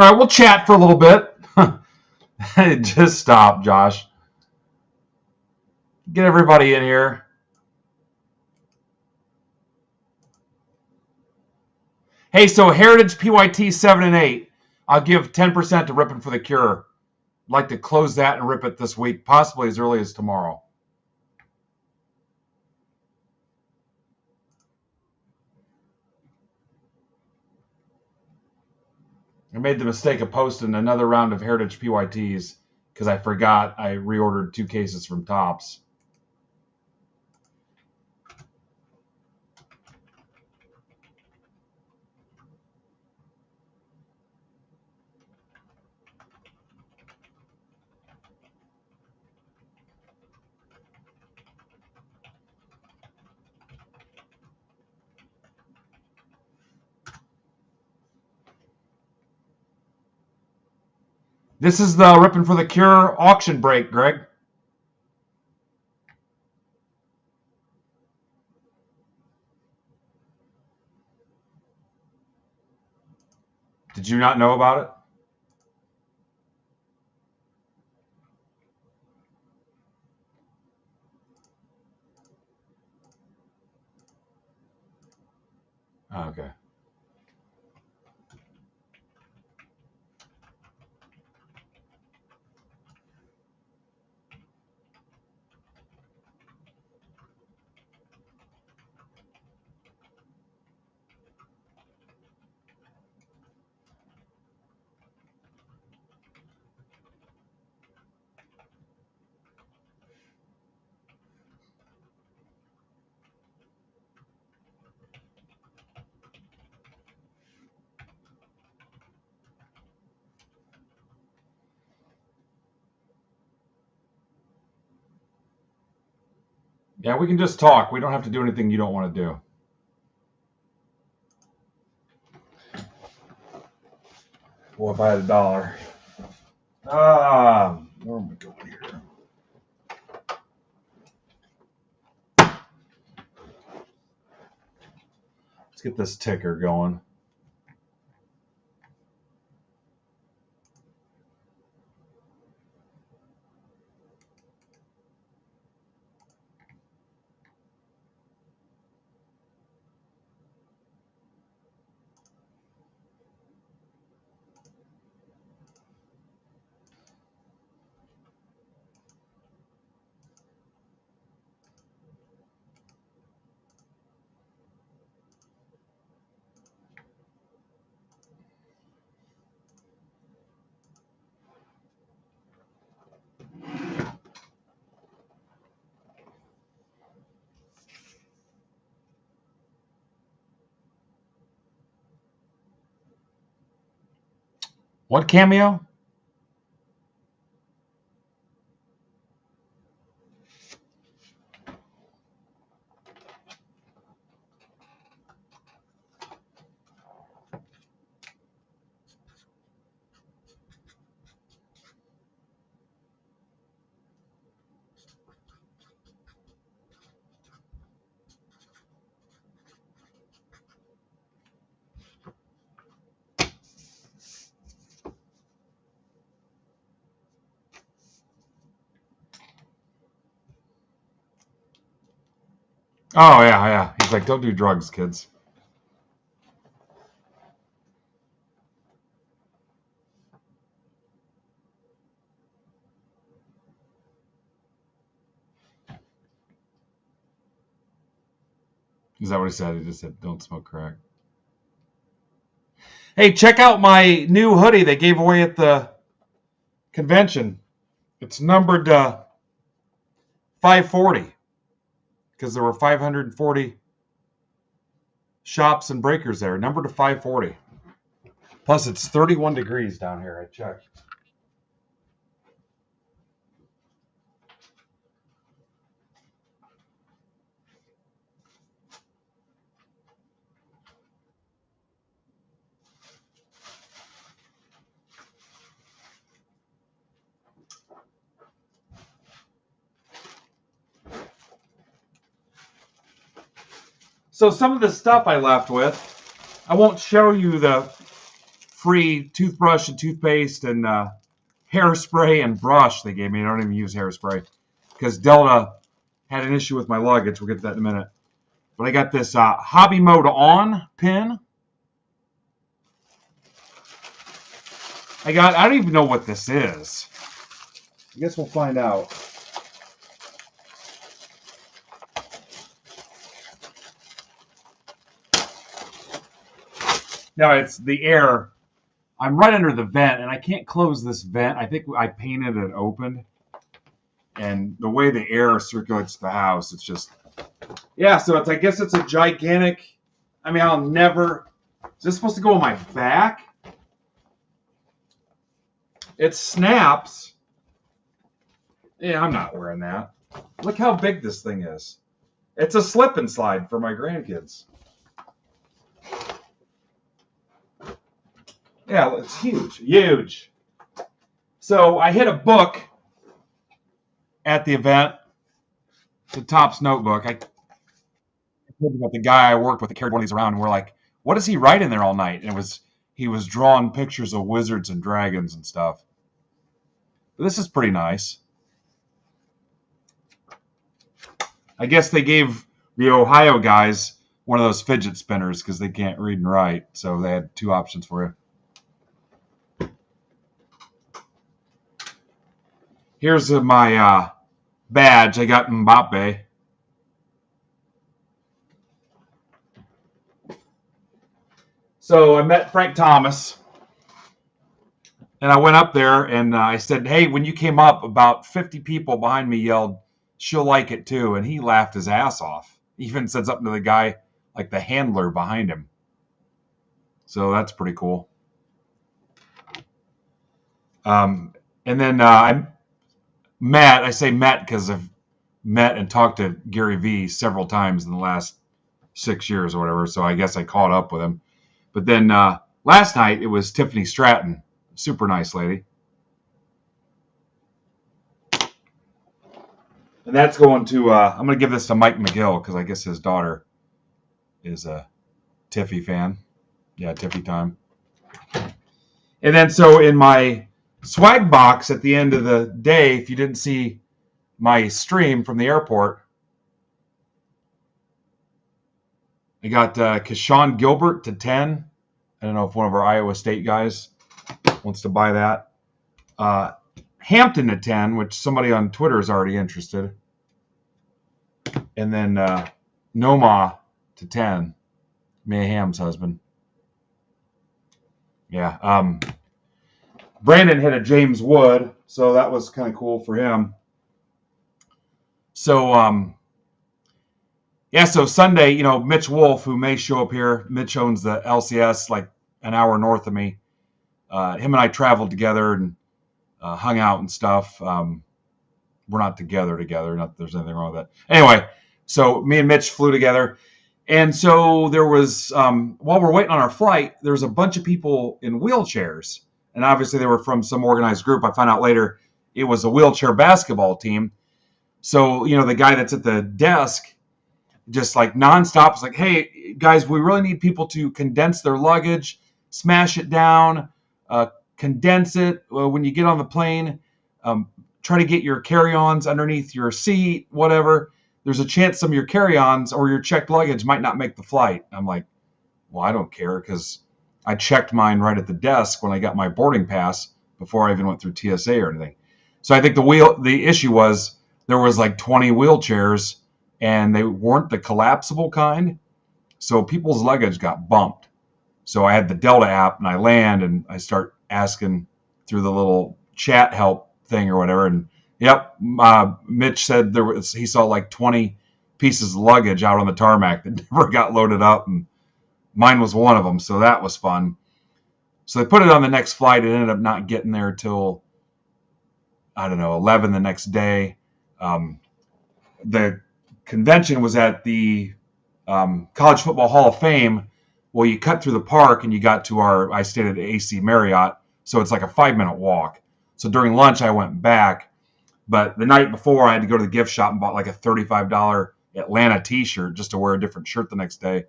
All right, we'll chat for a little bit. Just stop, Josh. Get everybody in here. Hey, so Heritage PYT 7 and 8. I'll give 10% to Rippin for the Cure. I'd like to close that and rip it this week, possibly as early as tomorrow. I made the mistake of posting another round of Heritage PYTs because I forgot I reordered 2 cases from Tops. This is the Rippin for the Cure auction break, Greg. Did you not know about it? Oh, okay. Yeah, we can just talk. We don't have to do anything you don't want to do. Well, if I had $1. Where am I going here? Let's get this ticker going. What cameo? Oh, yeah. He's like, don't do drugs, kids. Is that what he said? He just said, don't smoke crack. Hey, check out my new hoodie they gave away at the convention. It's numbered 540 because there were 540 shops and breakers there. Numbered to 540. Plus, it's 31 degrees down here. I checked. So some of the stuff I left with, I won't show you the free toothbrush and toothpaste and hairspray and brush they gave me. I don't even use hairspray because Delta had an issue with my luggage. We'll get to that in a minute. But I got this hobby mode on pin. I don't even know what this is. I guess we'll find out. Now it's the air. I'm right under the vent, and I can't close this vent. I think I painted it open. And the way the air circulates the house, it's just... Yeah, so I guess it's a gigantic... I mean, I'll never... Is this supposed to go on my back? It snaps. Yeah, I'm not wearing that. Look how big this thing is. It's a slip and slide for my grandkids. Yeah, it's huge. Huge. So I hit a book at the event. It's a Topps notebook. I told you about the guy I worked with that carried one of these around, and we're like, what does he write in there all night? And he was drawing pictures of wizards and dragons and stuff. But this is pretty nice. I guess they gave the Ohio guys one of those fidget spinners because they can't read and write. So they had two options for you. Here's my badge. I got Mbappe. So I met Frank Thomas. And I went up there and I said, hey, when you came up, about 50 people behind me yelled, she'll like it too. And he laughed his ass off. He even said something to the guy, like the handler behind him. So that's pretty cool. And then I say met because I've met and talked to Gary Vee several times in the last 6 years or whatever. So I guess I caught up with him. But then last night it was Tiffany Stratton. Super nice lady. And that's going to, I'm going to give this to Mike McGill because I guess his daughter is a Tiffy fan. Yeah, Tiffy time. And then so in my swag box at the end of the day, if you didn't see my stream from the airport, I got Keshawn Gilbert to 10. I don't know if one of our Iowa State guys wants to buy that. Hampton to 10, which somebody on Twitter is already interested. And then Noma to 10, Mayhem's husband. Yeah. Brandon hit a James Wood, so that was kind of cool for him. So, so Sunday, Mitch Wolf, who may show up here, Mitch owns the LCS like an hour north of me. Him and I traveled together and hung out and stuff. We're not together. Not that there's anything wrong with that. Anyway, so me and Mitch flew together. And so there was, while we're waiting on our flight, there was a bunch of people in wheelchairs. And obviously they were from some organized group. I found out later it was a wheelchair basketball team. So, the guy that's at the desk just like nonstop is like, hey, guys, we really need people to condense their luggage, smash it down, condense it when you get on the plane. Try to get your carry-ons underneath your seat, whatever. There's a chance some of your carry-ons or your checked luggage might not make the flight. I'm like, well, I don't care because I checked mine right at the desk when I got my boarding pass before I even went through TSA or anything. So I think the issue was there was like 20 wheelchairs and they weren't the collapsible kind. So people's luggage got bumped. So I had the Delta app and I land and I start asking through the little chat help thing or whatever. And yep, Mitch said he saw like 20 pieces of luggage out on the tarmac that never got loaded up. And mine was one of them. So that was fun. So they put it on the next flight. It ended up not getting there till, 11 the next day. The convention was at the College Football Hall of Fame. Well, you cut through the park and you got to I stayed at AC Marriott. So it's like a 5-minute walk. So during lunch, I went back. But the night before, I had to go to the gift shop and bought like a $35 Atlanta t-shirt just to wear a different shirt the next day.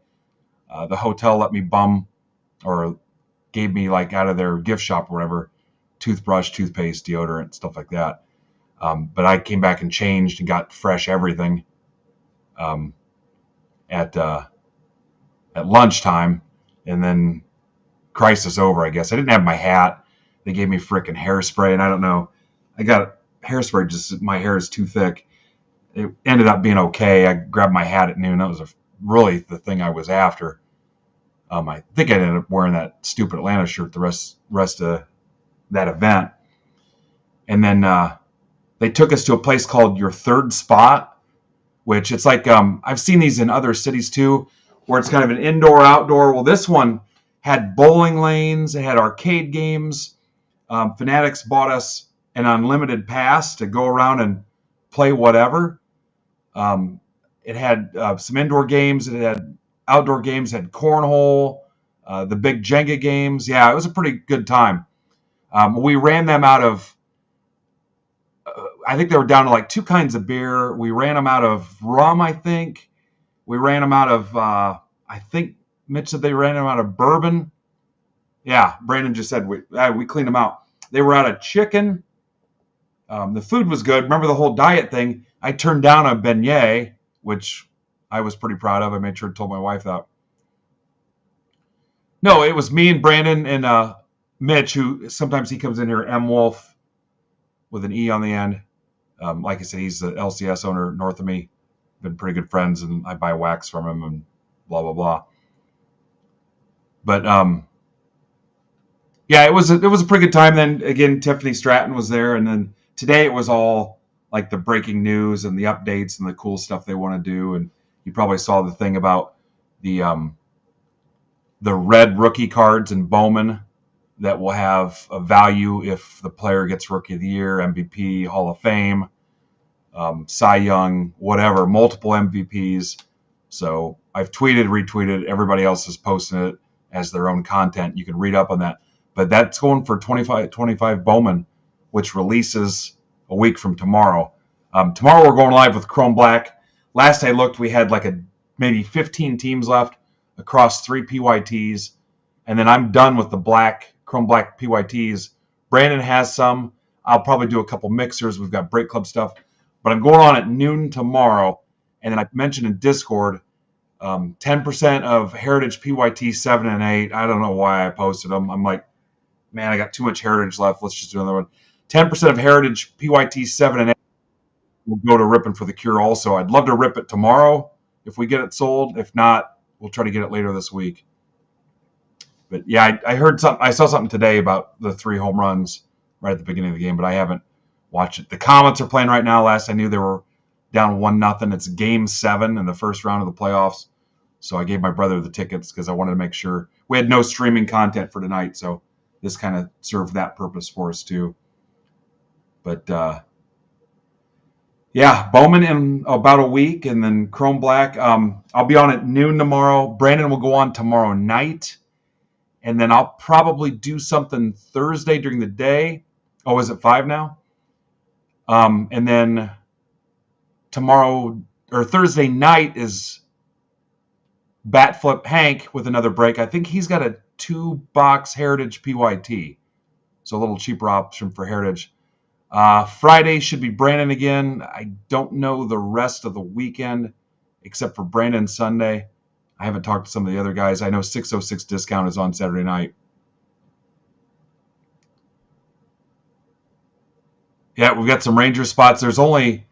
The hotel let me bum or gave me like out of their gift shop or whatever, toothbrush, toothpaste, deodorant, stuff like that. But I came back and changed and got fresh everything um, at lunchtime, and then crisis over, I guess. I didn't have my hat. They gave me frickin' hairspray, and I don't know. I got hairspray, just my hair is too thick. It ended up being okay. I grabbed my hat at noon. That was really the thing I was after. I think I ended up wearing that stupid Atlanta shirt the rest of that event. And then they took us to a place called Your Third Spot, which it's like I've seen these in other cities too, where it's kind of an indoor-outdoor. Well, this one had bowling lanes. It had arcade games. Fanatics bought us an unlimited pass to go around and play whatever. It had some indoor games. It had outdoor games. It had cornhole, the big Jenga games. Yeah, it was a pretty good time. We ran them out of, I think they were down to like 2 kinds of beer. We ran them out of rum, I think. We ran them out of, I think Mitch said they ran them out of bourbon. Yeah, Brandon just said we cleaned them out. They were out of chicken. The food was good. Remember the whole diet thing? I turned down a beignet, which I was pretty proud of. I made sure to tell my wife that. No, it was me and Brandon and Mitch, who sometimes he comes in here, M Wolf with an E on the end. Like I said, he's the LCS owner north of me. Been pretty good friends, and I buy wax from him and blah, blah, blah. But yeah, it was a pretty good time. Then again, Tiffany Stratton was there, and then today it was all like the breaking news and the updates and the cool stuff they want to do. And you probably saw the thing about the red rookie cards in Bowman that will have a value if the player gets Rookie of the Year, MVP, Hall of Fame, Cy Young, whatever, multiple MVPs. So I've tweeted, retweeted. Everybody else is posting it as their own content. You can read up on that. But that's going for 25 Bowman, which releases a week from tomorrow. Tomorrow we're going live with Chrome Black. Last I looked, we had like maybe 15 teams left across 3 PYTs. And then I'm done with the Chrome Black PYTs. Brandon has some. I'll probably do a couple mixers. We've got Break Club stuff. But I'm going on at noon tomorrow. And then I mentioned in Discord, 10% of Heritage PYT 7 and 8. I don't know why I posted them. I'm like, man, I got too much Heritage left. Let's just do another one. 10% of Heritage PYT 7 and 8 will go to Rippin for the Cure also. I'd love to rip it tomorrow if we get it sold. If not, we'll try to get it later this week. But yeah, I heard something. I saw something today about the 3 home runs right at the beginning of the game, but I haven't watched it. The Comets are playing right now. Last I knew they were down 1-0. It's Game 7 in the first round of the playoffs. So I gave my brother the tickets because I wanted to make sure we had no streaming content for tonight. So this kind of served that purpose for us too. But yeah, Bowman in about a week, and then Chrome Black. I'll be on at noon tomorrow. Brandon will go on tomorrow night, and then I'll probably do something Thursday during the day. Oh, is it 5 now? And then tomorrow or Thursday night is Bat Flip Hank with another break. I think he's got a 2-box Heritage PYT, so a little cheaper option for Heritage. Friday should be Brandon again. I don't know the rest of the weekend except for Brandon Sunday. I haven't talked to some of the other guys. I know 606 Discount is on Saturday night. Yeah, we've got some Ranger spots. There's only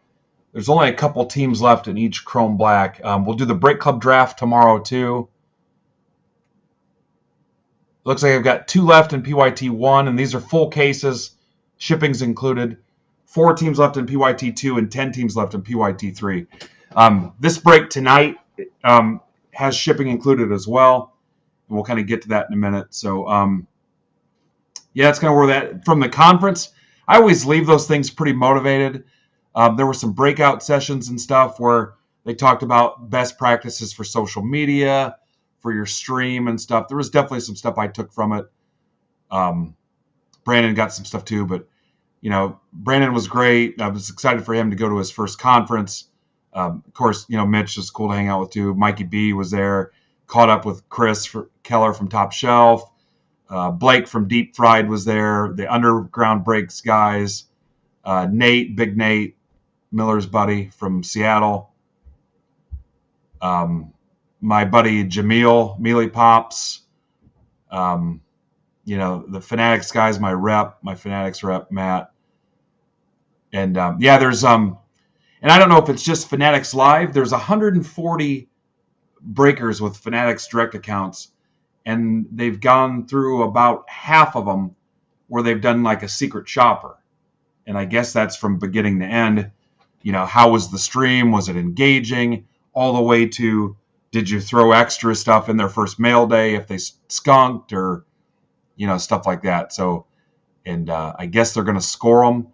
a couple teams left in each Chrome Black. We'll do the Break Club draft tomorrow too. Looks like I've got 2 left in PYT 1, and these are full cases. Shipping's included. 4 teams left in PYT 2 and 10 teams left in PYT 3. This break tonight has shipping included as well. And we'll kind of get to that in a minute. So, yeah, that's kind of where that from the conference. I always leave those things pretty motivated. There were some breakout sessions and stuff where they talked about best practices for social media, for your stream and stuff. There was definitely some stuff I took from it. Brandon got some stuff too, but Brandon was great. I was excited for him to go to his first conference. Of course, Mitch was cool to hang out with too. Mikey B was there, caught up with Chris Keller from Top Shelf. Blake from Deep Fried was there. The Underground Breaks guys. Nate, Big Nate, Miller's buddy from Seattle. My buddy Jameel, Mealy Pops. The Fanatics guys, my Fanatics rep, Matt. And there's and I don't know if it's just Fanatics Live. There's 140 breakers with Fanatics direct accounts, and they've gone through about half of them where they've done like a secret shopper. And I guess that's from beginning to end. How was the stream? Was it engaging? All the way to, did you throw extra stuff in their first mail day if they skunked or, stuff like that. So, and I guess they're going to score them.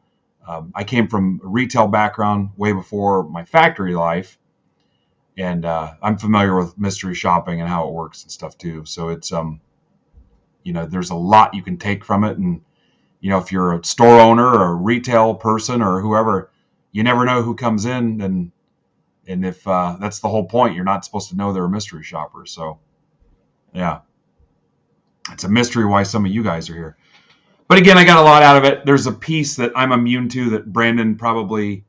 I came from a retail background way before my factory life. And I'm familiar with mystery shopping and how it works and stuff too. So it's, there's a lot you can take from it. And, if you're a store owner or a retail person or whoever, you never know who comes in. And if that's the whole point, you're not supposed to know they're a mystery shopper. So, yeah, it's a mystery why some of you guys are here. But again, I got a lot out of it. There's a piece that I'm immune to that Brandon probably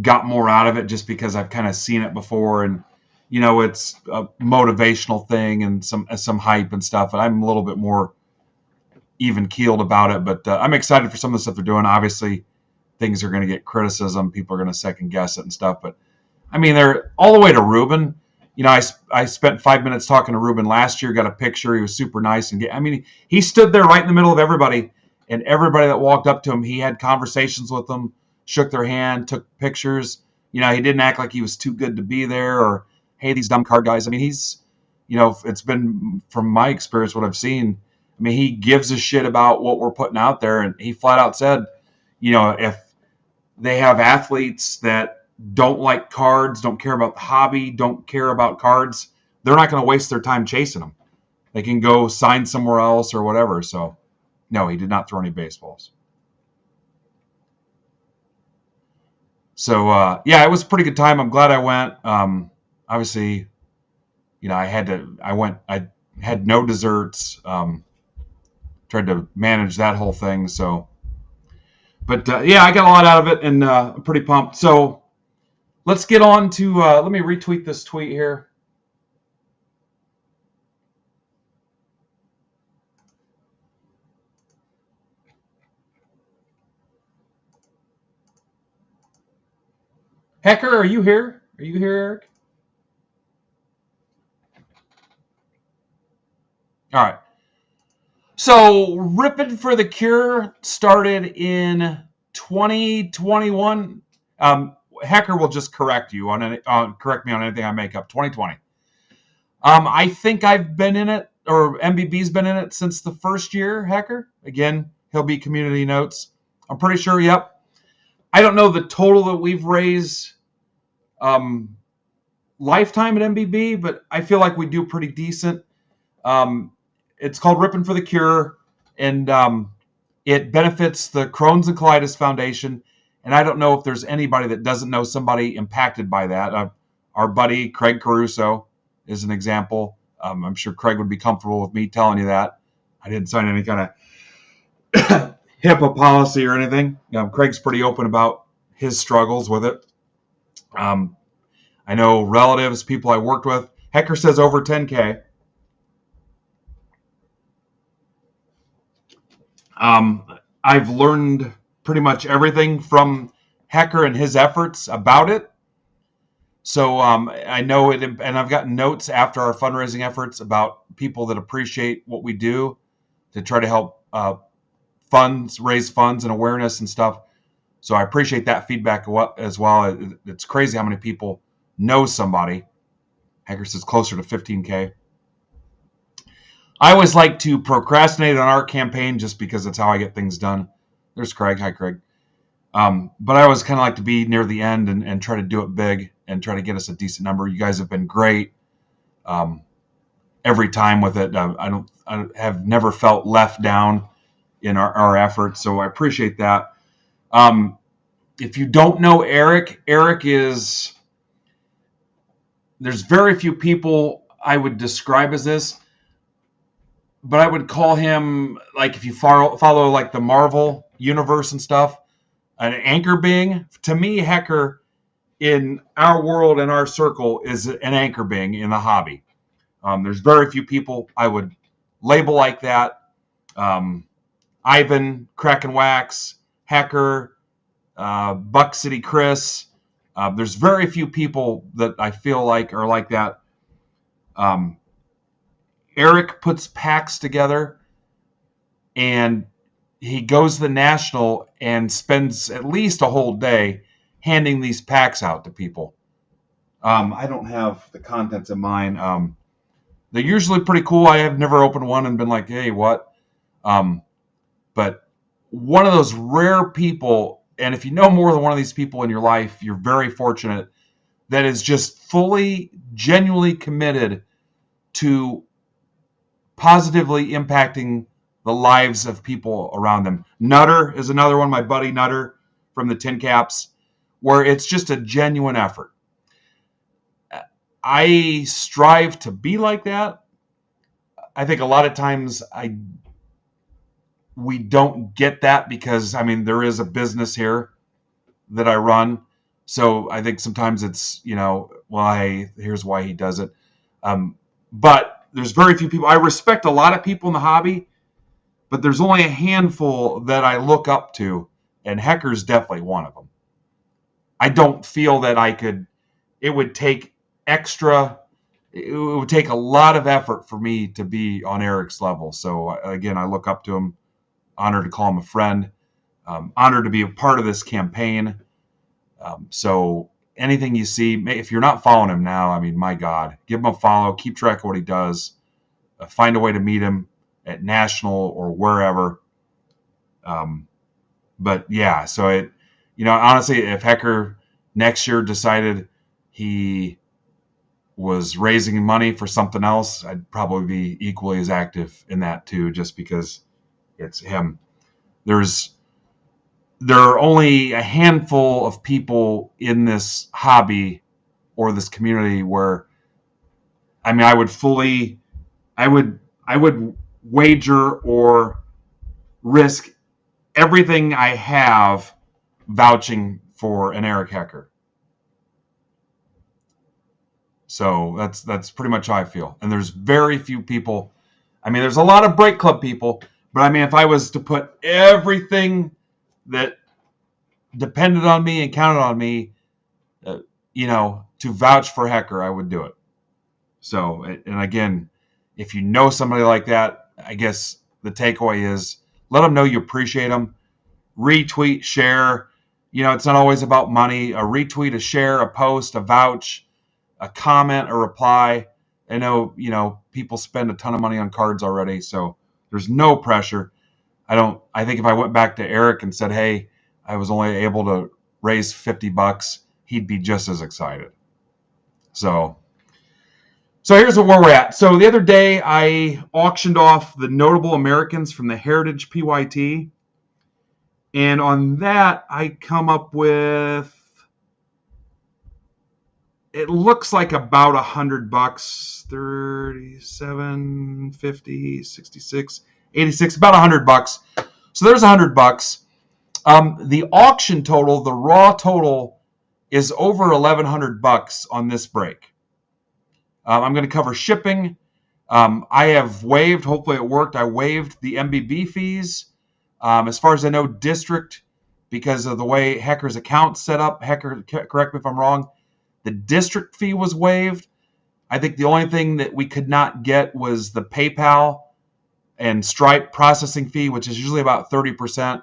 got more out of it just because I've kind of seen it before. And, it's a motivational thing and some hype and stuff. And I'm a little bit more even keeled about it. But I'm excited for some of the stuff they're doing. Obviously, things are going to get criticism. People are going to second guess it and stuff. But, I mean, they're all the way to Ruben. I spent 5 minutes talking to Ruben last year, got a picture. He was super nice. And he stood there right in the middle of everybody. And everybody that walked up to him, he had conversations with them, shook their hand, took pictures. He didn't act like he was too good to be there or, hey, these dumb card guys. I mean, he's, it's been, from my experience, what I've seen, he gives a shit about what we're putting out there. And he flat out said, if they have athletes that don't like cards, don't care about the hobby, don't care about cards, they're not going to waste their time chasing them. They can go sign somewhere else or whatever. So, no, he did not throw any baseballs. So, it was a pretty good time. I'm glad I went. Obviously, I had no desserts. Tried to manage that whole thing. So, but I got a lot out of it and I'm pretty pumped. So let's get on to, let me retweet this tweet here. Hecker, are you here? Are you here, Eric? All right. So Rippin for the Cure started in 2021. Hecker will just correct you on correct me on anything I make up. 2020. I think I've been in it, or MBB's been in it since the first year. Hecker, again, he'll be community notes. I'm pretty sure. Yep. I don't know the total that we've raised lifetime at MBB, but I feel like we do pretty decent. It's called Rippin for the Cure, and it benefits the Crohn's and Colitis Foundation. And I don't know if there's anybody that doesn't know somebody impacted by that. Our buddy Craig Caruso is an example. I'm sure Craig would be comfortable with me telling you that. I didn't sign any kind of HIPAA policy or anything. Craig's pretty open about his struggles with it. I know relatives, people I worked with. Hecker says over 10K. I've learned pretty much everything from Hecker and his efforts about it. So I know it, and I've gotten notes after our fundraising efforts about people that appreciate what we do to try to help raise funds and awareness and stuff. So I appreciate that feedback as well. It's crazy how many people know somebody. Hecker says closer to 15K. I always like to procrastinate on our campaign just because that's how I get things done. There's Craig. Hi, Craig. But I always kind of like to be near the end and try to do it big and try to get us a decent number. You guys have been great every time with it. I have never felt left down in our efforts, so I appreciate that. If you don't know Eric is, there's very few people I would describe as this, but I would call him, like, if you follow like the Marvel universe and stuff, an anchor being. To me, Hecker in our world and our circle is an anchor being in the hobby. There's very few people I would label like that. Ivan, Crack and Wax, Hecker, Buck City Chris. There's very few people that I feel like are like that. Eric puts packs together, and he goes to the National and spends at least a whole day handing these packs out to people. I don't have the contents of mine. They're usually pretty cool. I have never opened one and been like, hey, what? But one of those rare people, and if you know more than one of these people in your life, you're very fortunate, that is just fully, genuinely committed to positively impacting the lives of people around them. Nutter is another one, my buddy Nutter from the Tin Caps, where it's just a genuine effort. I strive to be like that. I think a lot of times we don't get that because, I mean, there is a business here that I run. So I think sometimes it's, here's why he does it. But there's very few people. I respect a lot of people in the hobby, but there's only a handful that I look up to, and Hecker's definitely one of them. I don't feel that it would take a lot of effort for me to be on Eric's level. So again, I look up to him, honored to call him a friend, honored to be a part of this campaign. So anything you see, if you're not following him now, I mean, my God, give him a follow, keep track of what he does, find a way to meet him at National or wherever. But yeah, so honestly, if Hecker next year decided he was raising money for something else, I'd probably be equally as active in that too, just because it's him. There are only a handful of people in this hobby or this community where, I mean, I would wager or risk everything I have vouching for an Eric Hecker. So that's pretty much how I feel. And there's very few people. I mean, there's a lot of Break Club people, but I mean, if I was to put everything that depended on me and counted on me, to vouch for Hecker, I would do it. So, and again, if you know somebody like that, I guess the takeaway is let them know you appreciate them. Retweet, share. It's not always about money. A retweet, a share, a post, a vouch, a comment, a reply. I know, people spend a ton of money on cards already, so there's no pressure. I think if I went back to Eric and said, hey, I was only able to raise $50, he'd be just as excited. So here's where we're at. So the other day I auctioned off the notable Americans from the Heritage PYT. And on that, I come up with, it looks like about $100, 37, 50, 66, 86, about $100. So there's $100. The auction total, the raw total, is over $1,100 on this break. I'm going to cover shipping. I have waived, hopefully it worked, I waived the MBB fees. As far as I know, district, because of the way Hecker's account's set up, Hecker, correct me if I'm wrong, the district fee was waived. I think the only thing that we could not get was the PayPal and Stripe processing fee, which is usually about 30%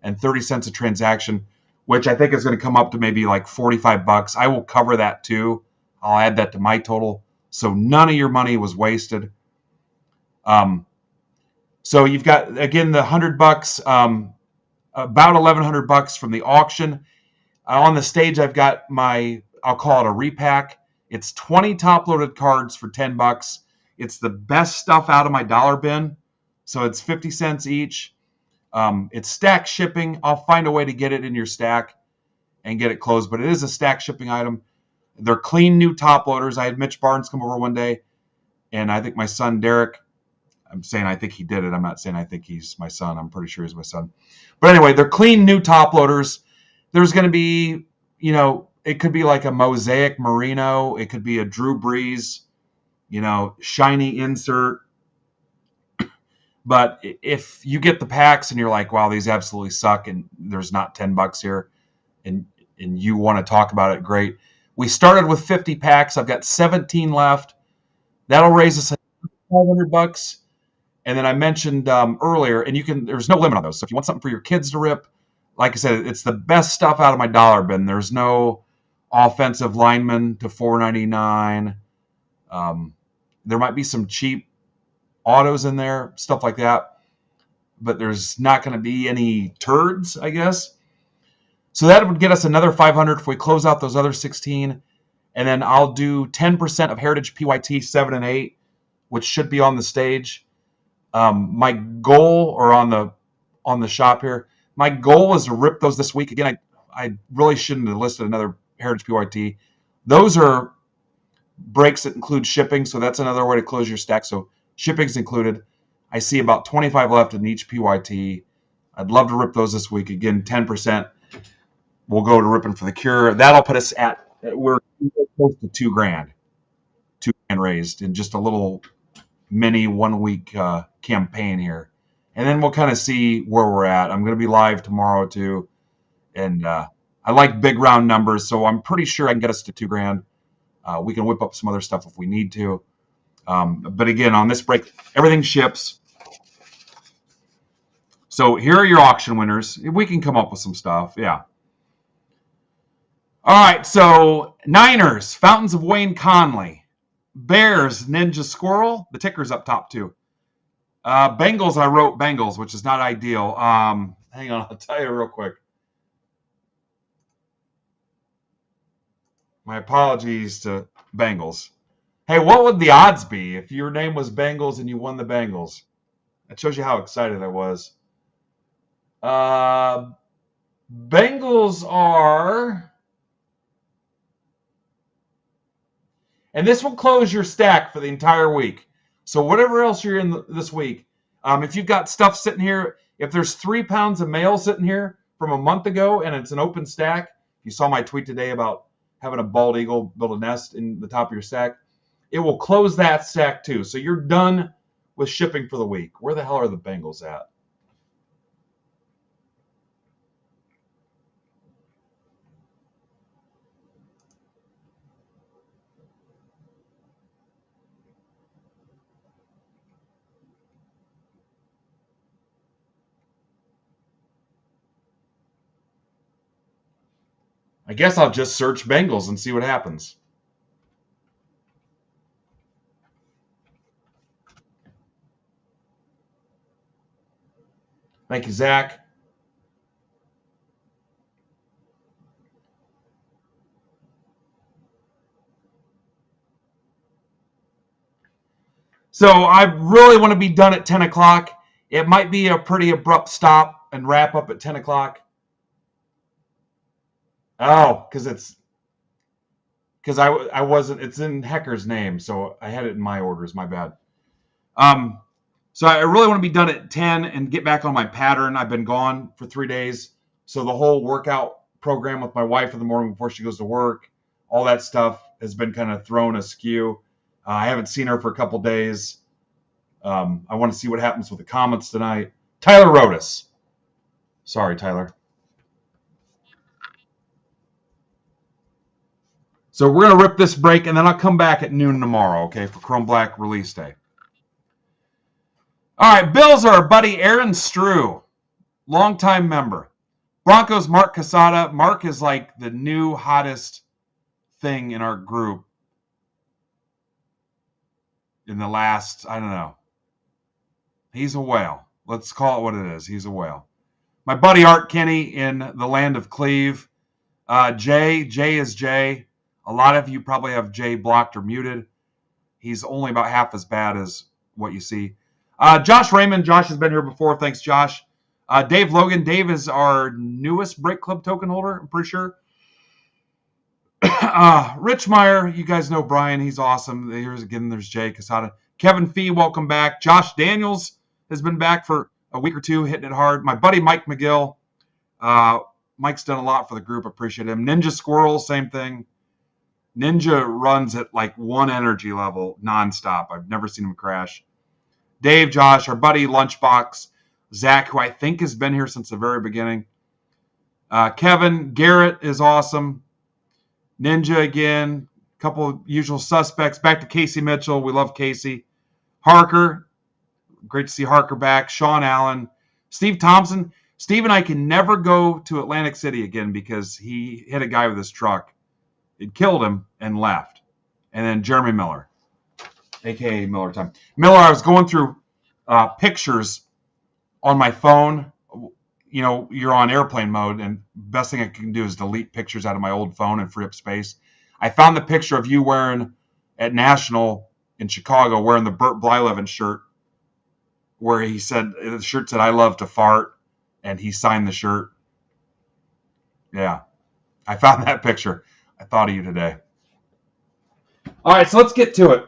and 30 cents a transaction, which I think is going to come up to maybe like $45. I will cover that too. I'll add that to my total. So none of your money was wasted. So you've got, again, the $100, about $1,100 from the auction. On the stage, I've got I'll call it a repack. It's 20 top-loaded cards for $10. It's the best stuff out of my dollar bin. So it's 50 cents each. It's stack shipping. I'll find a way to get it in your stack and get it closed, but it is a stack shipping item. They're clean new top loaders. I had Mitch Barnes come over one day, And I think my son Derek, I'm saying I think he did it. I'm not saying I think he's my son. I'm pretty sure he's my son. But anyway, they're clean new top loaders. There's going to be, it could be like a Mosaic Merino. It could be a Drew Brees, shiny insert. But if you get the packs and you're like, wow, these absolutely suck, and there's not $10 here, and you want to talk about it, great. We started with 50 packs. I've got 17 left. That'll raise us $500. And then I mentioned earlier, and there's no limit on those. So if you want something for your kids to rip, like I said, it's the best stuff out of my dollar bin. There's no offensive lineman to $4.99. There might be some cheap autos in there, stuff like that, but there's not going to be any turds, I guess. So that would get us another 500 if we close out those other 16, and then I'll do 10% of Heritage PYT 7 and 8, which should be on the stage. My goal, or on the shop here, my goal is to rip those this week. Again, I really shouldn't have listed another Heritage PYT. Those are breaks that include shipping, so that's another way to close your stack. So shipping's included. I see about 25 left in each PYT. I'd love to rip those this week. Again, 10%. We'll go to Rippin for the Cure. That'll put us we're close to $2,000. $2,000 raised in just a little mini 1 week campaign here. And then we'll kind of see where we're at. I'm going to be live tomorrow too. And I like big round numbers, so I'm pretty sure I can get us to $2,000. We can whip up some other stuff if we need to. But again, on this break, everything ships. So here are your auction winners. We can come up with some stuff. Yeah. All right. So Niners, Fountains of Wayne Conley. Bears, Ninja Squirrel. The ticker's up top too. Bengals, I wrote Bengals, which is not ideal. Hang on, I'll tell you real quick. My apologies to Bengals. Hey, what would the odds be if your name was Bengals and you won the Bengals? That shows you how excited I was. Bengals are... And this will close your stack for the entire week. So whatever else you're in this week, if you've got stuff sitting here, if there's 3 pounds of mail sitting here from a month ago and it's an open stack, you saw my tweet today about having a bald eagle build a nest in the top of your stack, it will close that stack too. So you're done with shipping for the week. Where the hell are the Bengals at? I guess I'll just search Bengals and see what happens. Thank you, Zach. So I really want to be done at 10 o'clock. It might be a pretty abrupt stop and wrap up at 10 o'clock. Oh, because I wasn't, it's in Hecker's name, so I had it in my orders, my bad. So I really want to be done at 10 and get back on my pattern. I've been gone for 3 days, so the whole workout program with my wife in the morning before she goes to work, all that stuff has been kind of thrown askew. I haven't seen her for a couple days. I want to see what happens with the comments tonight. Tyler Rodas. Sorry, Tyler. So we're going to rip this break, and then I'll come back at noon tomorrow, okay, for Chrome Black release day. All right, Bills are our buddy Aaron Strew, longtime member. Broncos, Mark Casada. Mark is like the new hottest thing in our group in the last, I don't know. He's a whale. Let's call it what it is. He's a whale. My buddy Art Kenny in the land of Cleve. Jay is Jay. A lot of you probably have Jay blocked or muted. He's only about half as bad as what you see. Josh Raymond. Josh has been here before. Thanks, Josh. Dave Logan. Dave is our newest Break Club token holder, I'm pretty sure. Rich Meyer, you guys know Brian. He's awesome. Here's again, there's Jay Casada. Kevin Fee, welcome back. Josh Daniels has been back for a week or two, hitting it hard. My buddy Mike McGill. Mike's done a lot for the group. Appreciate him. Ninja Squirrel, same thing. Ninja runs at like one energy level nonstop. I've never seen him crash. Dave, Josh, our buddy Lunchbox, Zach, who I think has been here since the very beginning. Kevin, Garrett is awesome. Ninja again, a couple of usual suspects. Back to Casey Mitchell. We love Casey. Harker, great to see Harker back. Sean Allen. Steve Thompson. Steve and I can never go to Atlantic City again because he hit a guy with his truck. It killed him and left. And then Jeremy Miller, a.k.a. Miller Time. Miller, I was going through pictures on my phone. You know, you're on airplane mode, and best thing I can do is delete pictures out of my old phone and free up space. I found the picture of you wearing at National in Chicago, wearing the Burt Blyleven shirt, where he said, the shirt said, "I love to fart," and he signed the shirt. Yeah, I found that picture. I thought of you today. All right, so let's get to it.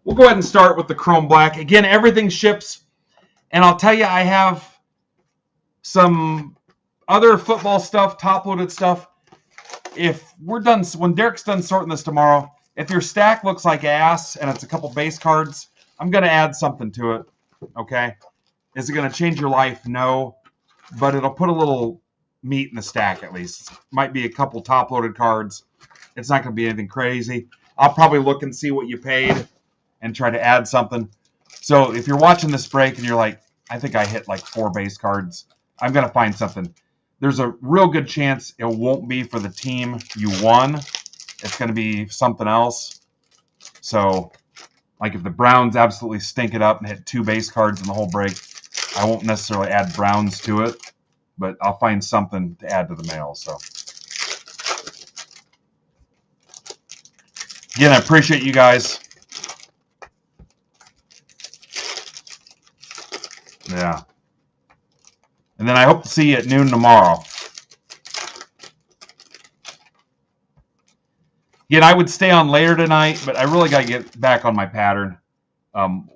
We'll go ahead and start with the Chrome Black. Again, everything ships. And I'll tell you, I have some other football stuff, top-loaded stuff. If we're done, when Derek's done sorting this tomorrow, if your stack looks like ass and it's a couple base cards, I'm going to add something to it, okay? Is it going to change your life? No. But it'll put a little meat in the stack at least. Might be a couple top-loaded cards. It's not going to be anything crazy. I'll probably look and see what you paid and try to add something. So if you're watching this break and you're like, I think I hit like 4 base cards, I'm going to find something. There's a real good chance it won't be for the team you won. It's going to be something else. So, like if the Browns absolutely stink it up and hit 2 base cards in the whole break, I won't necessarily add Browns to it, but I'll find something to add to the mail. So, again, I appreciate you guys. Yeah. And then I hope to see you at noon tomorrow. Again, I would stay on later tonight, but I really got to get back on my pattern.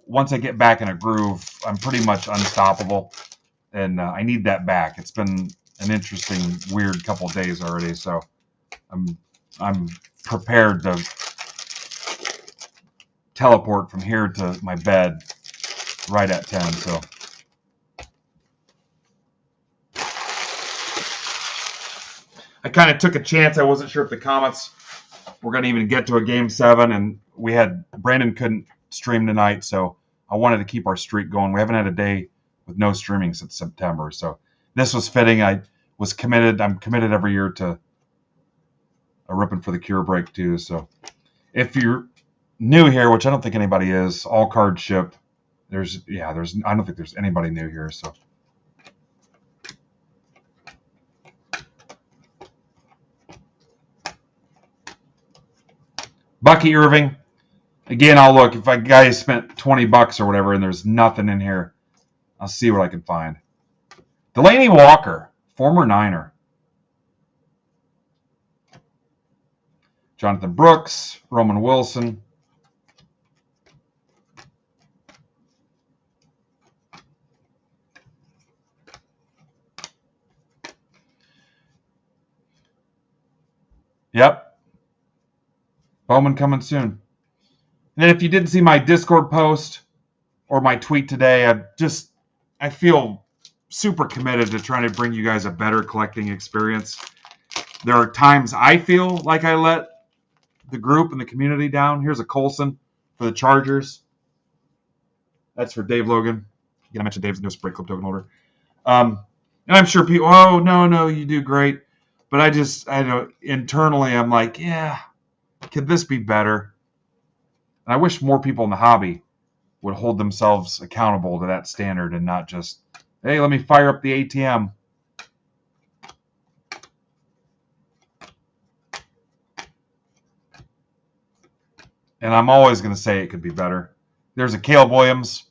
Once I get back in a groove, I'm pretty much unstoppable, and I need that back. It's been an interesting, weird couple of days already, so I'm prepared to teleport from here to my bed right at 10. So. I kind of took a chance. I wasn't sure if the Comets were going to even get to a Game 7, and Brandon couldn't stream tonight, so I wanted to keep our streak going. We haven't had a day with no streaming since September, so this was fitting. I was committed. I'm committed every year to a Rippin' for the Cure break too. So if you're new here, which I don't think anybody is, all cards ship. I don't think there's anybody new here, so. Bucky Irving. Again, I'll look. If a guy spent $20 or whatever and there's nothing in here, I'll see what I can find. Delaney Walker, former Niner. Jonathan Brooks, Roman Wilson. Yep. Bowman coming soon. And then if you didn't see my Discord post or my tweet today, I feel super committed to trying to bring you guys a better collecting experience. There are times I feel like I let the group and the community down. Here's a Colson for the Chargers. That's for Dave Logan. Again, I mentioned Dave's newest break club token holder. And I'm sure people, oh, no, you do great. But I know internally I'm like, yeah, could this be better? And I wish more people in the hobby would hold themselves accountable to that standard and not just, hey, let me fire up the ATM. And I'm always going to say it could be better. There's a Caleb Williams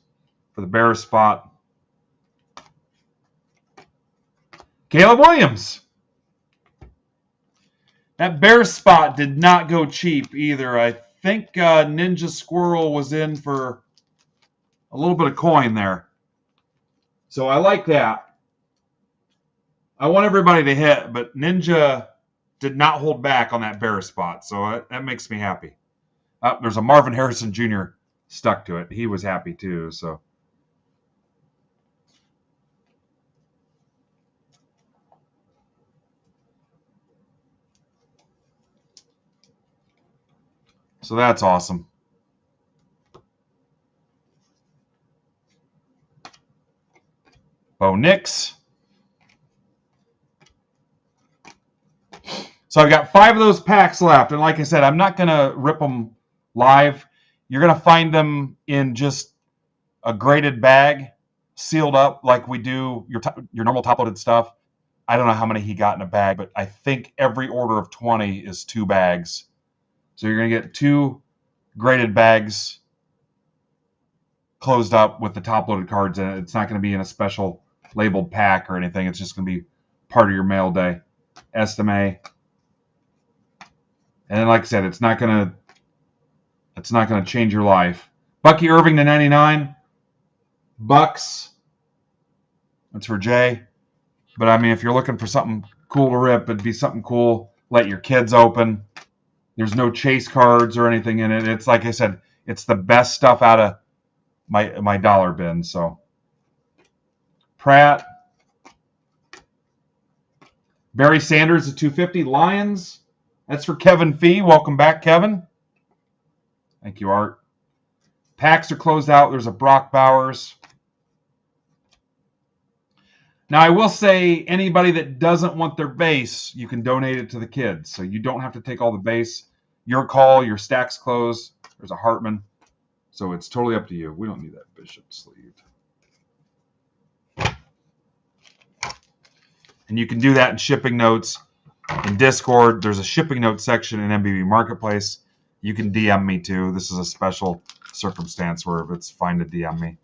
for the Bears spot. Caleb Williams. That bear spot did not go cheap either. I think Ninja Squirrel was in for a little bit of coin there. So I like that. I want everybody to hit, but Ninja did not hold back on that bear spot. So that makes me happy. There's a Marvin Harrison Jr. stuck to it. He was happy too. So that's awesome. Bo Nix. So I've got 5 of those packs left. And like I said, I'm not going to rip them live. You're going to find them in just a graded bag, sealed up like we do your normal top-loaded stuff. I don't know how many he got in a bag, but I think every order of 20 is 2 bags. So you're going to get 2 graded bags closed up with the top-loaded cards in it. It's not going to be in a special labeled pack or anything. It's just going to be part of your mail day. Estimate. And then, like I said, it's not gonna change your life. Bucky Irving to 99. Bucks. That's for Jay. But I mean, if you're looking for something cool to rip, it'd be something cool. Let your kids open. There's no chase cards or anything in it. It's like I said, it's the best stuff out of my dollar bin. So Pratt. Barry Sanders at 250. Lions. That's for Kevin Fee. Welcome back, Kevin. Thank you, Art. Packs are closed out. There's a Brock Bowers. Now, I will say anybody that doesn't want their base, you can donate it to the kids. So you don't have to take all the base. Your call. Your stack's closed. There's a Hartman. So it's totally up to you. We don't need that Bishop sleeve. And you can do that in shipping notes. In Discord, there's a shipping note section in MBB Marketplace. You can DM me too. This is a special circumstance where if it's fine to DM me.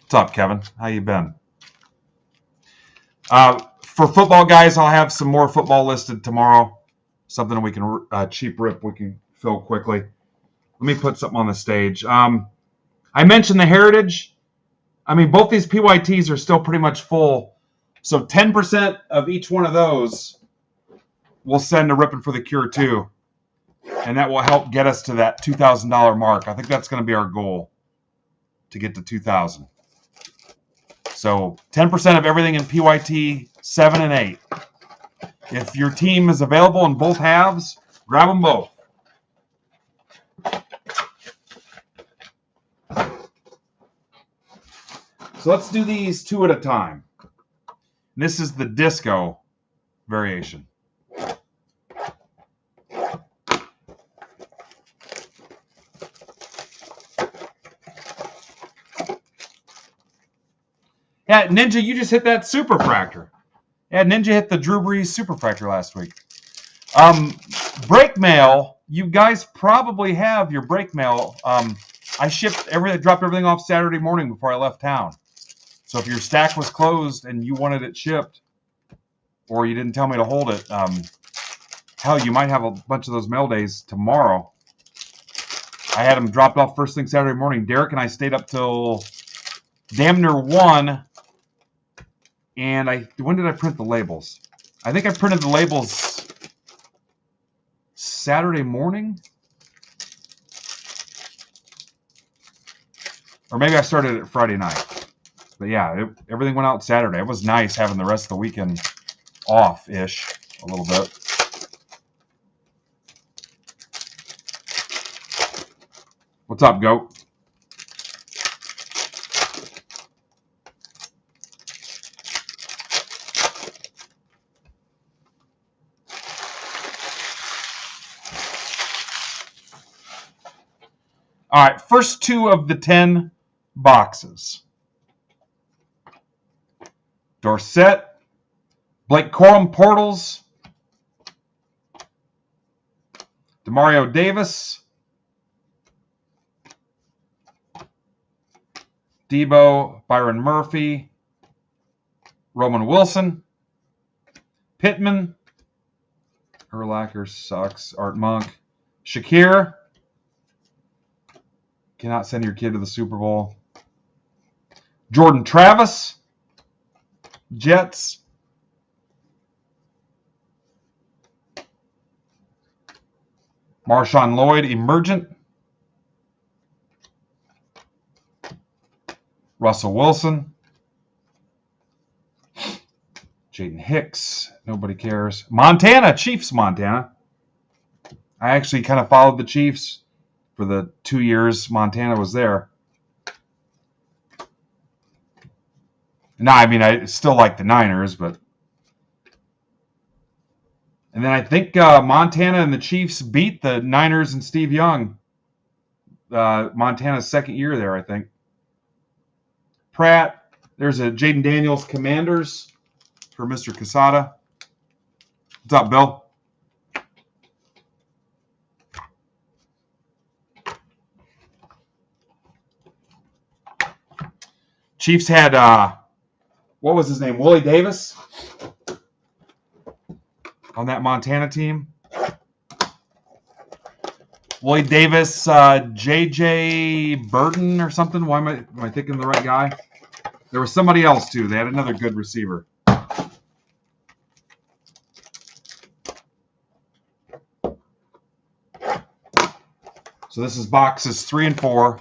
What's up, Kevin? How you been? For football guys, I'll have some more football listed tomorrow. Something we can cheap rip we can fill quickly. Let me put something on the stage. I mentioned the Heritage. I mean, both these PYTs are still pretty much full. So 10% of each one of those we'll send to Rippin' for the Cure too. And that will help get us to that $2,000 mark. I think that's going to be our goal, to get to $2,000. So 10% of everything in PYT 7 and 8. If your team is available in both halves, grab them both. So let's do these 2 at a time. This is the disco variation. Yeah, Ninja, you just hit that Superfractor. Yeah, Ninja hit the Drew Brees Superfractor last week. Break mail, you guys probably have your break mail. I dropped everything off Saturday morning before I left town. So if your stack was closed and you wanted it shipped, or you didn't tell me to hold it, hell, you might have a bunch of those mail days tomorrow. I had them dropped off first thing Saturday morning. Derek and I stayed up till damn near 1. And when did I print the labels? I think I printed the labels Saturday morning. Or maybe I started it Friday night. But yeah, everything went out Saturday. It was nice having the rest of the weekend off-ish a little bit. What's up, Goat? All right, first 2 of the 10 boxes. Dorsett, Blake Corum Portals, Demario Davis, Debo, Byron Murphy, Roman Wilson, Pittman. Urlacher sucks. Art Monk. Shakir. Cannot send your kid to the Super Bowl. Jordan Travis. Jets. Marshawn Lloyd, Emergent. Russell Wilson. Jaden Hicks. Nobody cares. Montana. Chiefs, Montana. I actually kind of followed the Chiefs for the 2 years Montana was there. No, I mean, I still like the Niners, but... And then I think Montana and the Chiefs beat the Niners and Steve Young. Montana's second year there, I think. Pratt. There's a Jaden Daniels Commanders for Mr. Casada. What's up, Bill? Chiefs had, what was his name? Willie Davis on that Montana team. Willie Davis, J.J. Burton or something. Why am I thinking the right guy? There was somebody else, too. They had another good receiver. So this is boxes 3 and 4.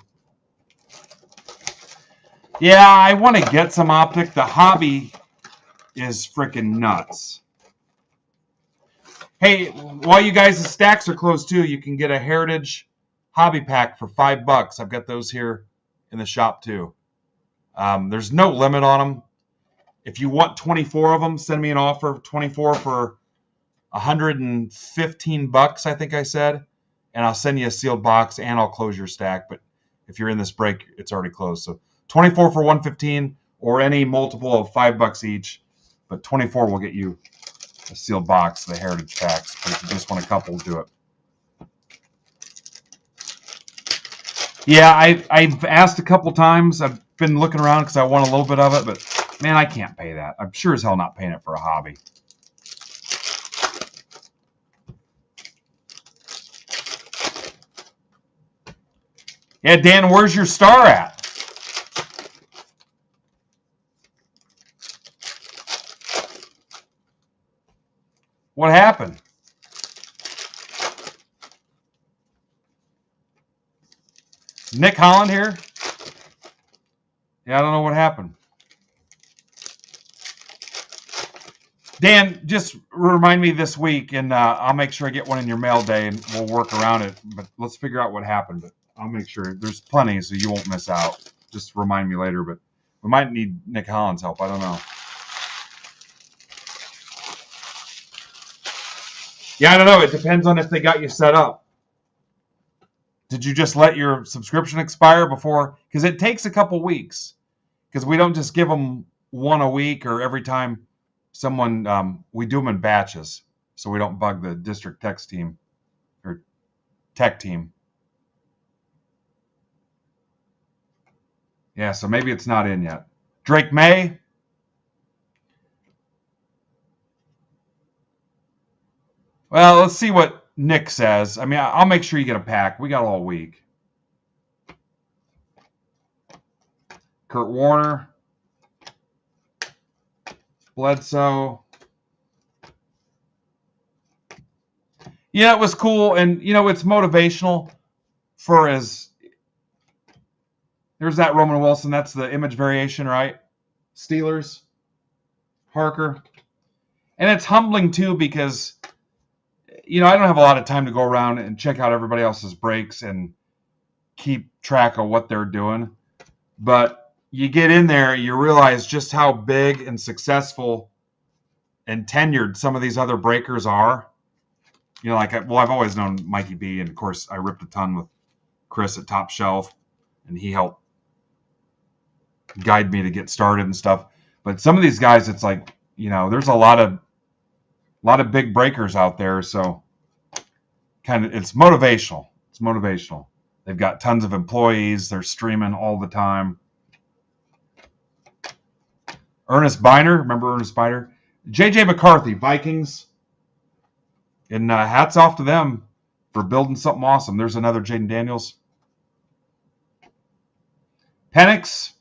Yeah, I want to get some optic. The hobby is freaking nuts. Hey, while you guys' stacks are closed too, you can get a Heritage hobby pack for $5. I've got those here in the shop too. There's no limit on them. If you want 24 of them, send me an offer of 24 for $115, I think I said. And I'll send you a sealed box and I'll close your stack. But if you're in this break, it's already closed. So 24 for $115 or any multiple of $5 each. But 24 will get you a sealed box, the Heritage packs. But if you just want a couple, do it. Yeah, I've asked a couple times. I've been looking around because I want a little bit of it. But, man, I can't pay that. I'm sure as hell not paying it for a hobby. Yeah, Dan, where's your star at? What happened? Nick Holland here? Yeah, I don't know what happened. Dan, just remind me this week, and I'll make sure I get one in your mail day, and we'll work around it. But let's figure out what happened. But I'll make sure. There's plenty, so you won't miss out. Just remind me later. But we might need Nick Holland's help. I don't know. Yeah, I don't know. It depends on if they got you set up. Did you just let your subscription expire before? Because it takes a couple weeks. Because we don't just give them one a week or every time someone, we do them in batches. So we don't bug the district tech team or tech team. Yeah, so maybe it's not in yet. Drake May. Well, let's see what Nick says. I mean, I'll make sure you get a pack. We got all week. Kurt Warner. Bledsoe. Yeah, it was cool. And, you know, it's motivational for as... There's that Roman Wilson. That's the image variation, right? Steelers. Parker. And it's humbling, too, because... You know, I don't have a lot of time to go around and check out everybody else's breaks and keep track of what they're doing. But you get in there, you realize just how big and successful and tenured some of these other breakers are. You know, like, I've always known Mikey B, and of course, I ripped a ton with Chris at Top Shelf, and he helped guide me to get started and stuff. But some of these guys, it's like, you know, there's a lot of big breakers out there, so kind of it's motivational. It's motivational. They've got tons of employees. They're streaming all the time. Ernest Biner, remember Ernest Biner? J.J. McCarthy, Vikings. And hats off to them for building something awesome. There's another Jaden Daniels. Penix.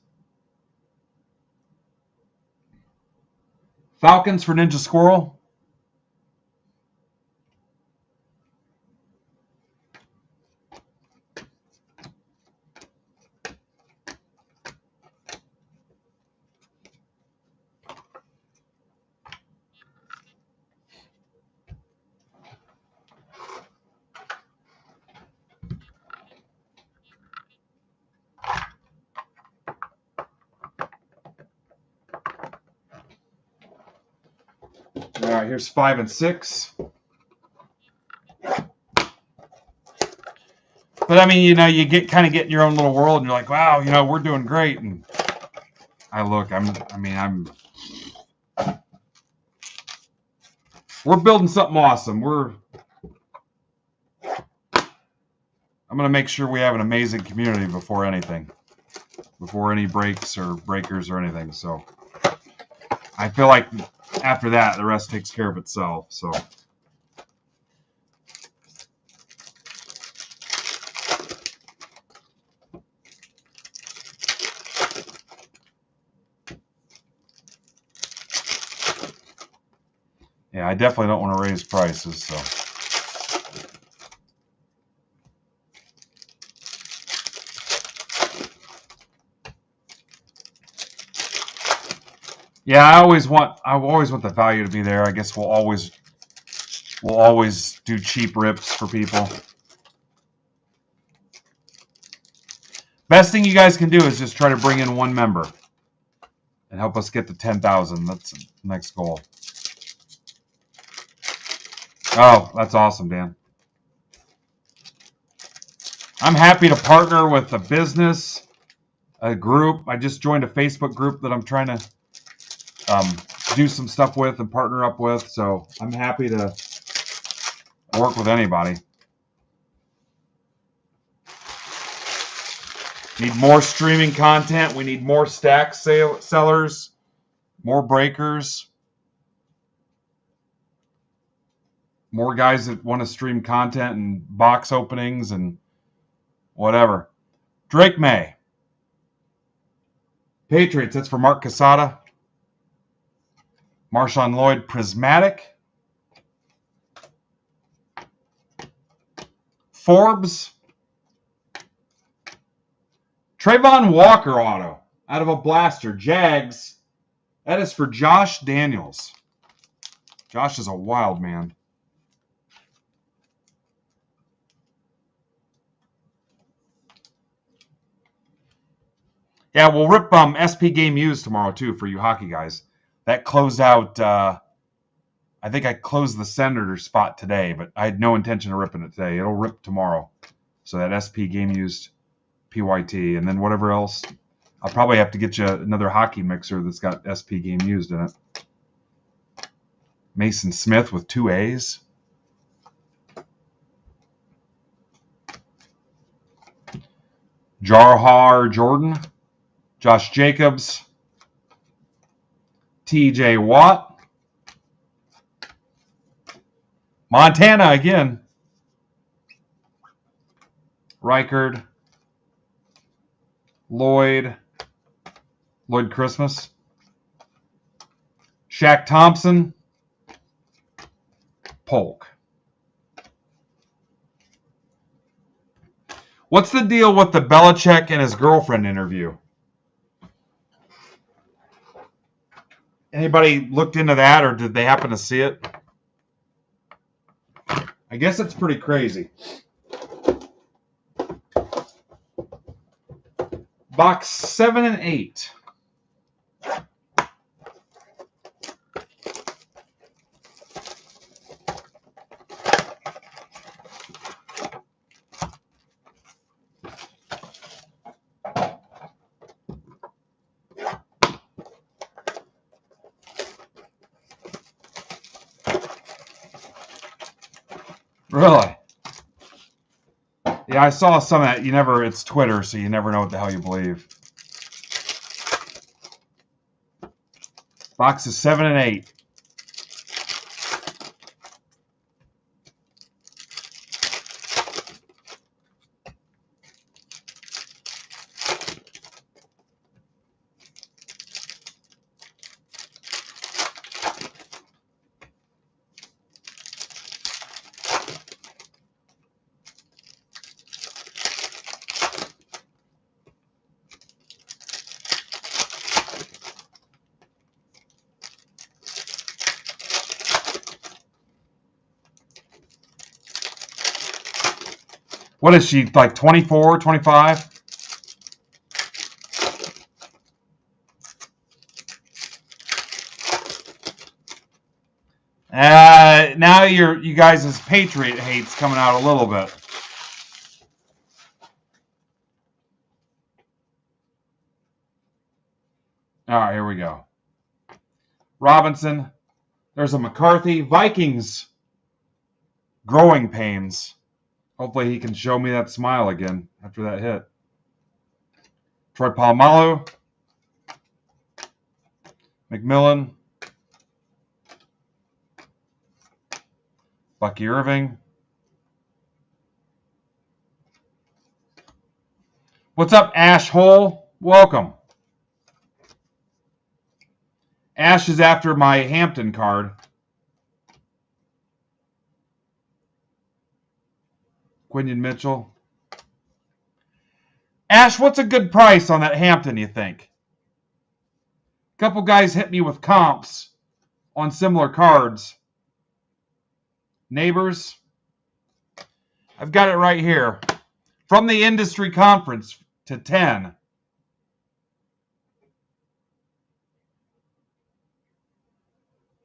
Falcons for Ninja Squirrel. All right, here's 5 and 6. But I mean, you know, you get in your own little world, and you're like, wow, you know, we're doing great. And we're building something awesome. I'm gonna make sure we have an amazing community before anything, before any breaks or breakers or anything. So I feel like after that, the rest takes care of itself. So. Yeah, I definitely don't want to raise prices, so. Yeah, I always want the value to be there. I guess we'll always do cheap rips for people. Best thing you guys can do is just try to bring in one member and help us get to 10,000. That's the next goal. Oh, that's awesome, Dan. I'm happy to partner with a business, a group. I just joined a Facebook group that I'm trying to do some stuff with and partner up with. So I'm happy to work with anybody. Need more streaming content. We need more stack sellers, more breakers. More guys that want to stream content and box openings and whatever. Drake May. Patriots, that's for Mark Casada. Marshawn Lloyd, Prismatic. Forbes. Trayvon Walker auto out of a blaster. Jags. That is for Josh Daniels. Josh is a wild man. Yeah, we'll rip SP Game Used tomorrow, too, for you hockey guys. That closed out, I think I closed the Senator spot today, but I had no intention of ripping it today. It'll rip tomorrow. So that SP Game Used PYT, and then whatever else. I'll probably have to get you another hockey mixer that's got SP Game Used in it. Mason Smith with 2 A's. Jarhar Jordan. Josh Jacobs, TJ Watt, Montana again, Reichard, Lloyd Christmas, Shaq Thompson, Polk. What's the deal with the Belichick and his girlfriend interview? Anybody looked into that, or did they happen to see it? I guess it's pretty crazy. Box 7 and 8. Really? Yeah, I saw some of that. It's Twitter, so you never know what the hell you believe. Boxes 7 and 8. What is she, like 24, 25? Now you guys' Patriot hate's coming out a little bit. All right, here we go. Robinson. There's a McCarthy. Vikings. Growing pains. Hopefully he can show me that smile again after that hit. Troy Polamalu. McMillan. Bucky Irving. What's up, Ash Hole? Welcome. Ash is after my Hampton card. Quinion Mitchell. Ash, what's a good price on that Hampton, you think? A couple guys hit me with comps on similar cards. Neighbors. I've got it right here. From the industry conference to 10.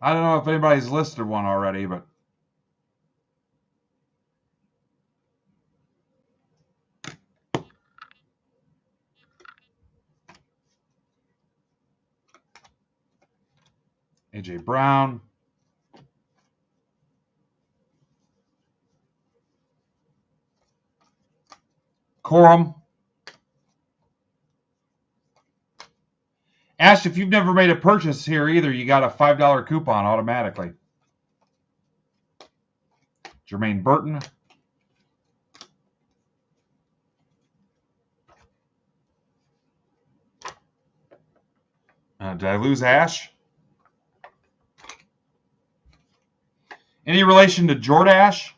I don't know if anybody's listed one already, but A.J. Brown. Corum. Ash, if you've never made a purchase here either, you got a $5 coupon automatically. Jermaine Burton. Did I lose Ash? Any relation to Jordash?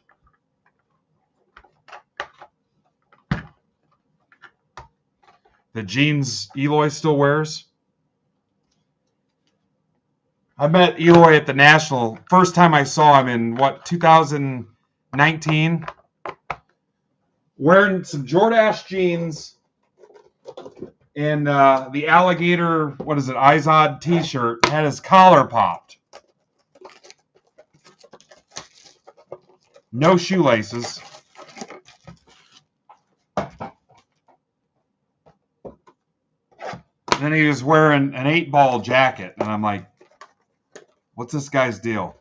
The jeans Eloy still wears? I met Eloy at the National. First time I saw him in, 2019? Wearing some Jordash jeans and the alligator, Izod t-shirt. Had his collar popped. No shoelaces. And then he was wearing an 8-ball jacket. And I'm like, what's this guy's deal?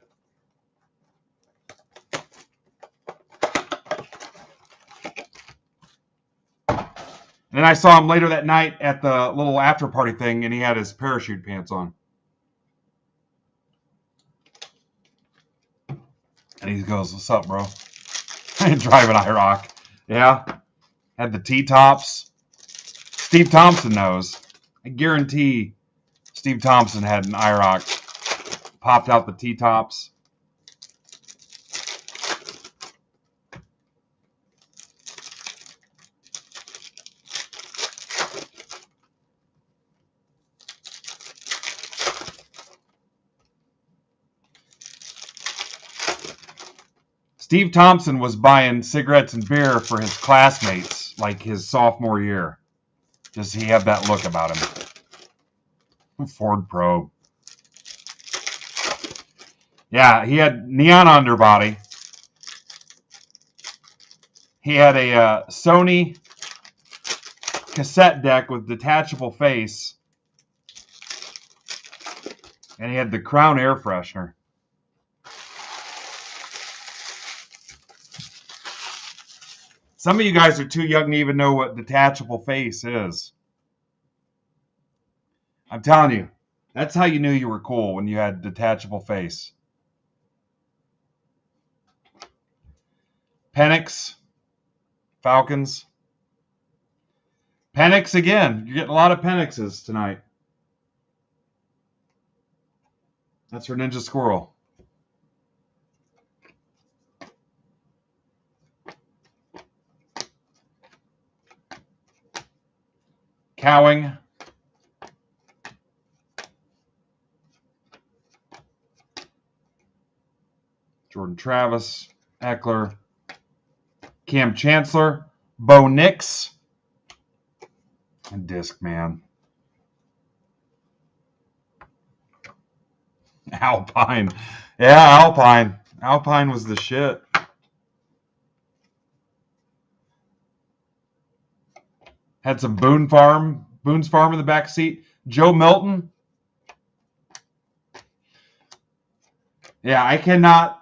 And then I saw him later that night at the little after party thing, and he had his parachute pants on. And he goes, "What's up, bro?" I ain't driving IROC. Yeah. Had the T-tops. Steve Thompson knows. I guarantee Steve Thompson had an IROC. Popped out the T-tops. Steve Thompson was buying cigarettes and beer for his classmates like his sophomore year. Does he have that look about him? Ford Probe. Yeah, he had neon underbody. He had a Sony cassette deck with detachable face. And he had the Crown air freshener. Some of you guys are too young to even know what detachable face is. I'm telling you, that's how you knew you were cool, when you had detachable face. Penix, Falcons. Penix again. You're getting a lot of Penixes tonight. That's for Ninja Squirrel. Cowing. Jordan Travis. Eckler. Cam Chancellor. Bo Nix. And Disc Man. Alpine. Yeah, Alpine. Alpine was the shit. Had some Boone's Farm in the back seat. Joe Milton. Yeah, I cannot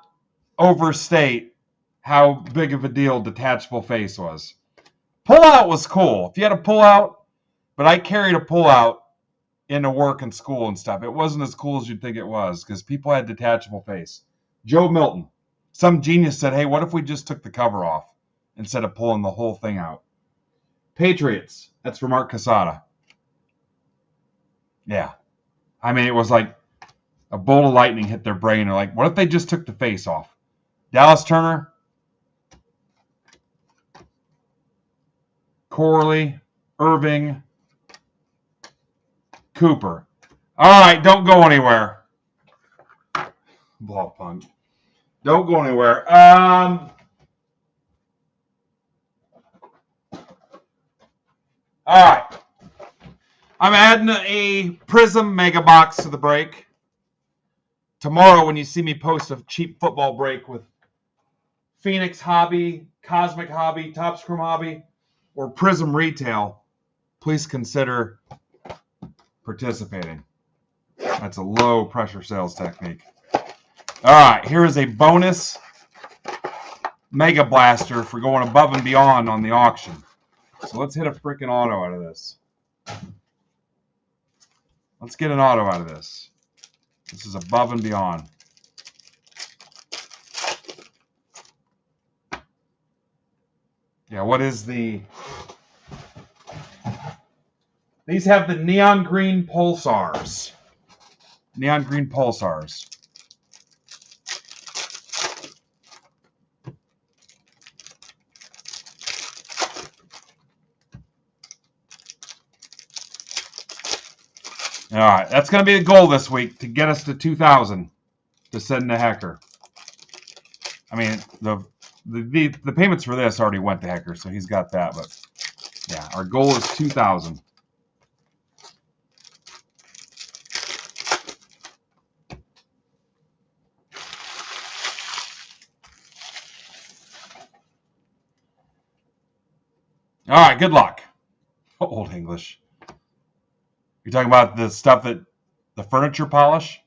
overstate how big of a deal detachable face was. Pullout was cool. If you had a pullout, but I carried a pullout into work and school and stuff. It wasn't as cool as you'd think it was because people had detachable face. Joe Milton. Some genius said, hey, what if we just took the cover off instead of pulling the whole thing out? Patriots. That's for Mark Casada. Yeah. I mean, it was like a bolt of lightning hit their brain. They're like, what if they just took the face off? Dallas Turner. Corley. Irving. Cooper. All right, don't go anywhere. Ball punk. Don't go anywhere. All right. I'm adding a Prism Mega Box to the break. Tomorrow, when you see me post a cheap football break with Phoenix Hobby, Cosmic Hobby, Top Scrum Hobby, or Prism Retail, please consider participating. That's a low pressure sales technique. All right, here is a bonus Mega Blaster for going above and beyond on the auction. So let's hit a freaking auto out of this. Let's get an auto out of this. This is above and beyond. Yeah, what is the... These have the neon green pulsars. Neon green pulsars. All right, that's going to be the goal this week, to get us to 2,000 to send the Hecker. I mean, the payments for this already went to Hecker, so he's got that. But yeah, our goal is 2,000. All right, good luck. Old English. You're talking about the stuff that the furniture polish?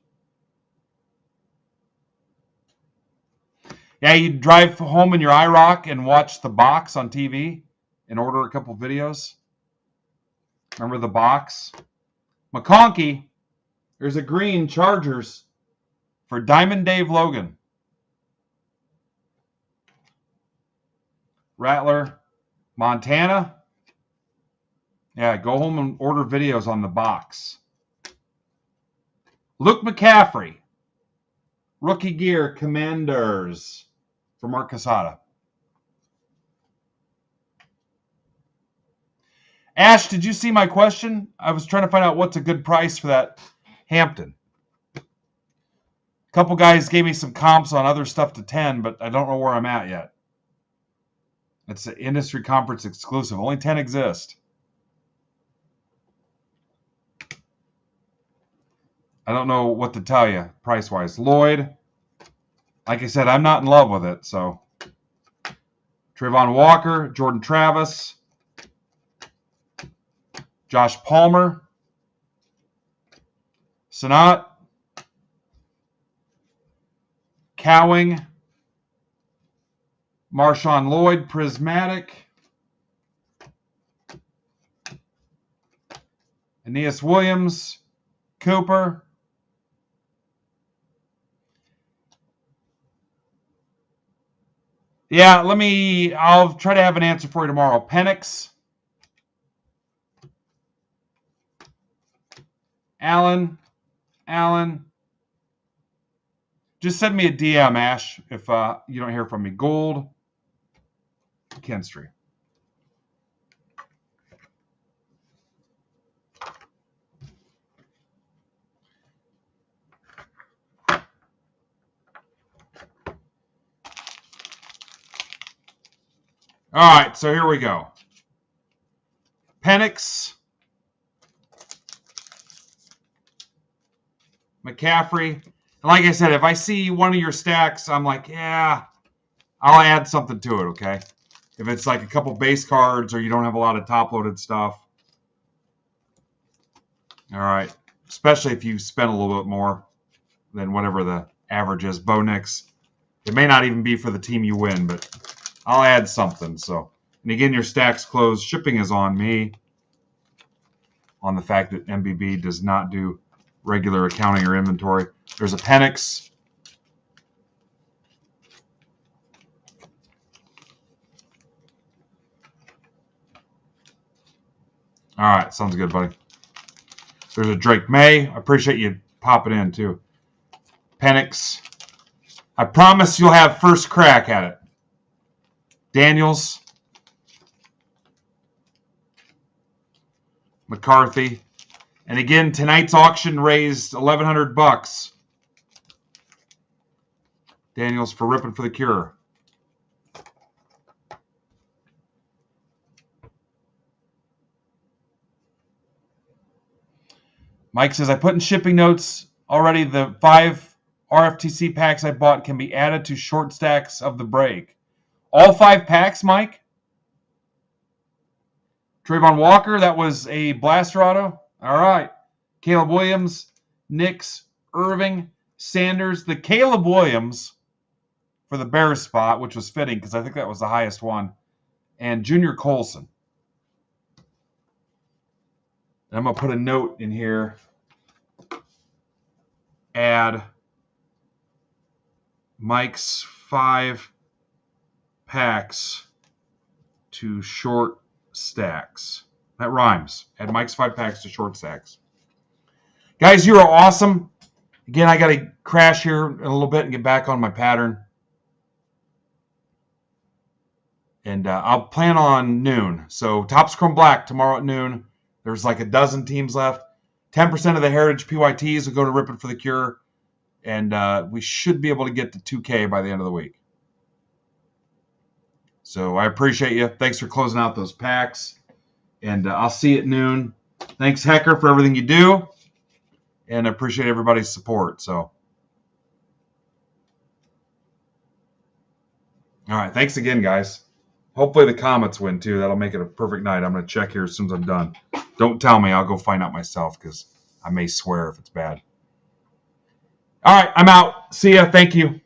Yeah, you drive home in your iRock and watch the box on TV and order a couple videos. Remember the box? McConkey, there's a green Chargers for Diamond Dave Logan. Rattler, Montana. Yeah, go home and order videos on the box. Luke McCaffrey, Rookie Gear Commanders for Mark Casada. Ash, did you see my question? I was trying to find out what's a good price for that Hampton. A couple guys gave me some comps on other stuff to 10, but I don't know where I'm at yet. It's an industry conference exclusive. Only 10 exist. I don't know what to tell you price-wise. Lloyd, like I said, I'm not in love with it. So Trayvon Walker, Jordan Travis, Josh Palmer, Sanat, Cowing, Marshawn Lloyd, Prismatic, Aeneas Williams, Cooper, yeah, I'll try to have an answer for you tomorrow. Penix, Allen, just send me a DM, Ash, if you don't hear from me. Gold, Kinstry. All right, so here we go. Penix, McCaffrey. And like I said, if I see one of your stacks, I'm like, yeah, I'll add something to it, okay? If it's like a couple base cards or you don't have a lot of top-loaded stuff. All right, especially if you spend a little bit more than whatever the average is. Bo Nix. It may not even be for the team you win, but I'll add something. So, and again, your stack's closed. Shipping is on me on the fact that MBB does not do regular accounting or inventory. There's a Penix. All right, sounds good, buddy. There's a Drake May. I appreciate you popping in, too. Penix. I promise you'll have first crack at it. Daniels. McCarthy. And again, tonight's auction raised $1,100. Daniels for Rippin for the Cure. Mike says, I put in shipping notes already. The 5 RFTC packs I bought can be added to short stacks of the break. All 5 packs, Mike? Trayvon Walker, that was a blaster auto. All right. Caleb Williams, Nix, Irving, Sanders. The Caleb Williams for the Bears spot, which was fitting because I think that was the highest one. And Junior Colson. And I'm going to put a note in here. Add Mike's 5 packs to short stacks. That rhymes. Add Mike's 5 packs to short stacks. Guys, you are awesome. Again, I got to crash here in a little bit and get back on my pattern. And I'll plan on noon. So Topps Chrome Black tomorrow at noon. There's like a dozen teams left. 10% of the Heritage PYTs will go to Rippin for the Cure. And we should be able to get to 2K by the end of the week. So I appreciate you. Thanks for closing out those packs. And I'll see you at noon. Thanks, Hecker, for everything you do. And I appreciate everybody's support. So, all right. Thanks again, guys. Hopefully the Comets win, too. That'll make it a perfect night. I'm going to check here as soon as I'm done. Don't tell me. I'll go find out myself because I may swear if it's bad. All right. I'm out. See ya. Thank you.